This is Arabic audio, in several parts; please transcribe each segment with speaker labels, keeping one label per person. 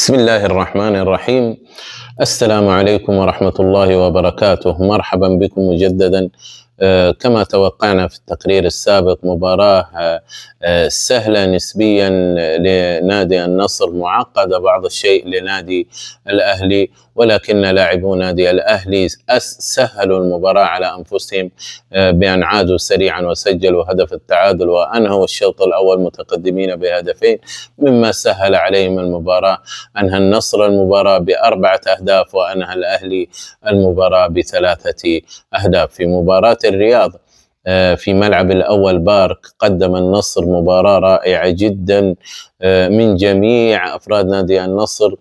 Speaker 1: بسم الله الرحمن الرحيم. السلام عليكم ورحمة الله وبركاته. مرحبا بكم مجددا. كما توقعنا في التقرير السابق، مباراة سهلة نسبيا لنادي النصر، معقدة بعض الشيء لنادي الأهلي، ولكن لاعبو نادي الأهلي سهلوا المباراة على أنفسهم بأن عادوا سريعا وسجلوا هدف التعادل، وأنهوا الشوط الأول متقدمين بهدفين، مما سهل عليهم المباراة. أنهى النصر المباراة ب4 أهداف، وأنهى الأهلي المباراة ب3 أهداف. في مباراة الرياض في ملعب الأول بارك، قدم النصر مباراة رائعة جدا من جميع أفراد نادي النصر.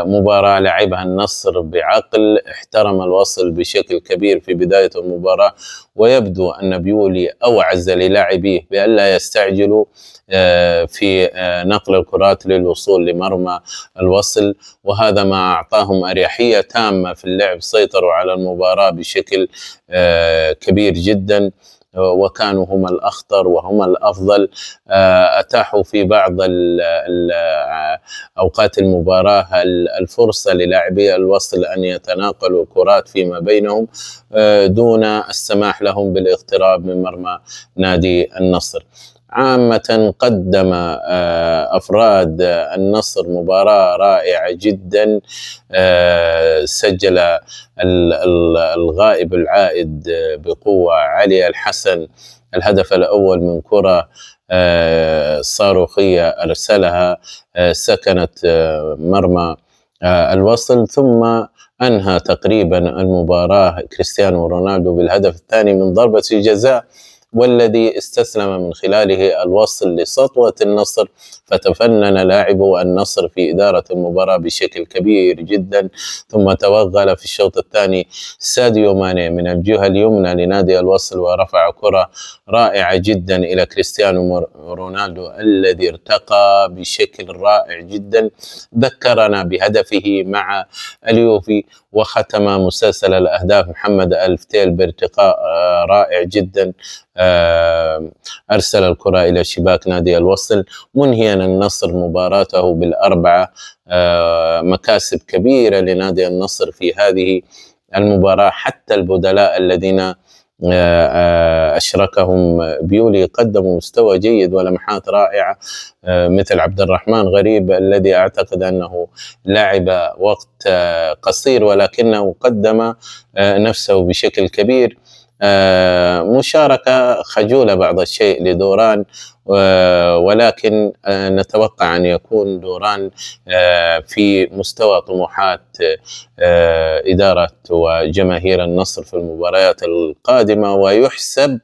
Speaker 1: مباراة لعبها النصر بعقل، احترم الوصل بشكل كبير في بداية المباراة، ويبدو أن بيولي أوعز للاعبيه بألا يستعجلوا في نقل الكرات للوصول لمرمى الوصل، وهذا ما أعطاهم أريحية تامة في اللعب. سيطروا على المباراة بشكل كبير جدا، وكانوا هم الأخطر وهم الأفضل. أتاحوا في بعض أوقات المباراة الفرصة للاعبي الوصل أن يتناقلوا الكرات فيما بينهم دون السماح لهم بالاقتراب من مرمى نادي النصر. عامة قدم أفراد النصر مباراة رائعة جدا. سجل الغائب العائد بقوة علي الحسن الهدف الأول من كرة صاروخية أرسلها سكنت مرمى الوصل، ثم أنهى تقريبا المباراة كريستيانو رونالدو بالهدف الثاني من ضربة الجزاء، والذي استسلم من خلاله الوصل لسطوة النصر، فتفنن لاعبو النصر في إدارة المباراة بشكل كبير جدا. ثم توغل في الشوط الثاني ساديو ماني من الجهة اليمنى لنادي الوصل، ورفع كرة رائعة جدا إلى كريستيانو رونالدو الذي ارتقى بشكل رائع جدا، ذكرنا بهدفه مع اليوفي. وختم مسلسل الأهداف محمد الفتيل بارتقاء رائع جدا، أرسل الكرة إلى شباك نادي الوصل، منهيا النصر مباراته ب4. مكاسب كبيرة لنادي النصر في هذه المباراة. حتى البدلاء الذين أشركهم بيولي قدموا مستوى جيد ولمحات رائعة، مثل عبد الرحمن غريب الذي أعتقد أنه لعب وقت قصير ولكنه قدم نفسه بشكل كبير. مشاركة خجولة بعض الشيء لدوران، ولكن نتوقع أن يكون دوران في مستوى طموحات إدارة وجماهير النصر في المباريات القادمة، ويحسب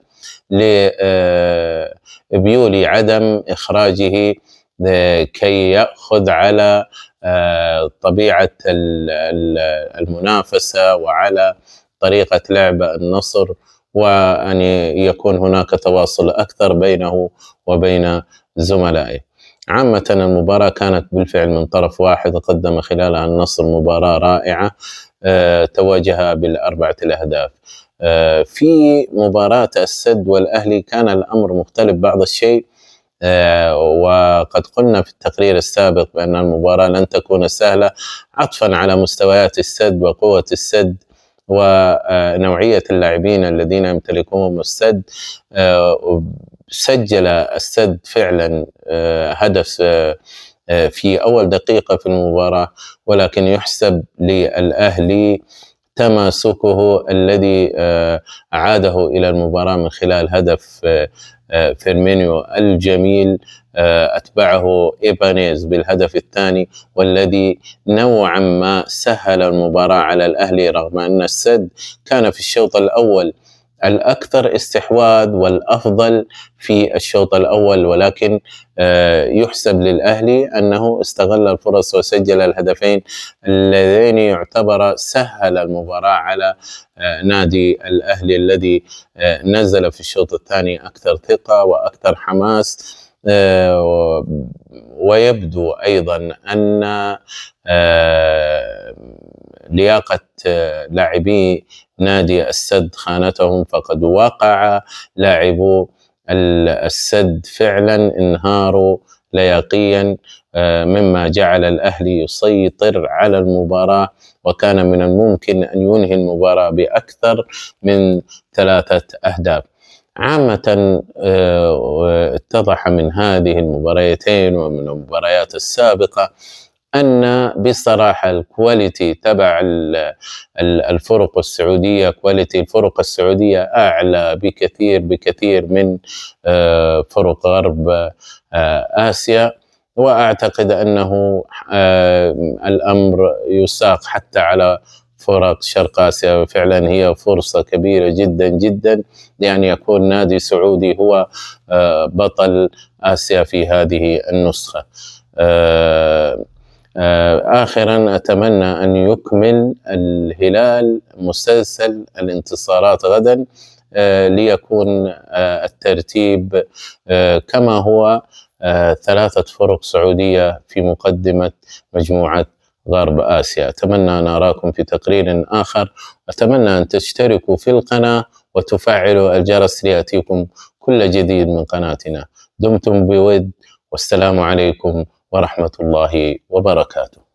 Speaker 1: لبيولي عدم إخراجه كي يأخذ على طبيعة المنافسة وعلى طريقة لعب النصر، وأن يكون هناك تواصل أكثر بينه وبين زملائه. عامة المباراة كانت بالفعل من طرف واحد، قدم خلالها النصر مباراة رائعة، تواجه ب4 الأهداف. في مباراة السد والأهلي كان الأمر مختلف بعض الشيء، وقد قلنا في التقرير السابق بأن المباراة لن تكون سهلة، عطفا على مستويات السد وقوة السد ونوعية اللاعبين الذين يمتلكون السد. سجل السد فعلا هدف في أول دقيقة في المباراة، ولكن يحسب للأهلي تماسكه الذي أعاده إلى المباراة من خلال هدف فيرمينيو الجميل. أتبعه إيبانيز بالهدف الثاني، والذي نوعا ما سهل المباراة على الأهلي، رغم أن السد كان في الشوط الأول الأكثر استحواذ والأفضل في الشوط الأول، ولكن يحسب للأهلي أنه استغل الفرص وسجل الهدفين اللذين يعتبر سهل المباراة على نادي الأهلي الذي نزل في الشوط الثاني أكثر ثقة وأكثر حماس. ويبدو أيضا أن لياقة لاعبي نادي السد خانتهم، فقد وقع لاعبو السد فعلا انهاروا لياقيا، مما جعل الأهلي يسيطر على المباراة، وكان من الممكن أن ينهي المباراة بأكثر من 3 أهداف. عامة اتضح من هذه المباريتين ومن المباريات السابقة أن بصراحة الكواليتي تبع الفرق السعودية، كواليتي الفرق السعودية أعلى بكثير من فرق غرب آسيا. وأعتقد أنه الأمر يساق حتى على فرق شرق آسيا، وفعلا هي فرصة كبيرة جدا لأن يكون نادي سعودي هو بطل آسيا في هذه النسخة. آخرا أتمنى أن يكمل الهلال مسلسل الانتصارات غدا، ليكون الترتيب كما هو، 3 فرق سعودية في مقدمة مجموعة غرب آسيا. أتمنى أن أراكم في تقرير آخر، أتمنى أن تشتركوا في القناة وتفعلوا الجرس ليأتيكم كل جديد من قناتنا. دمتم بود، والسلام عليكم ورحمة الله وبركاته.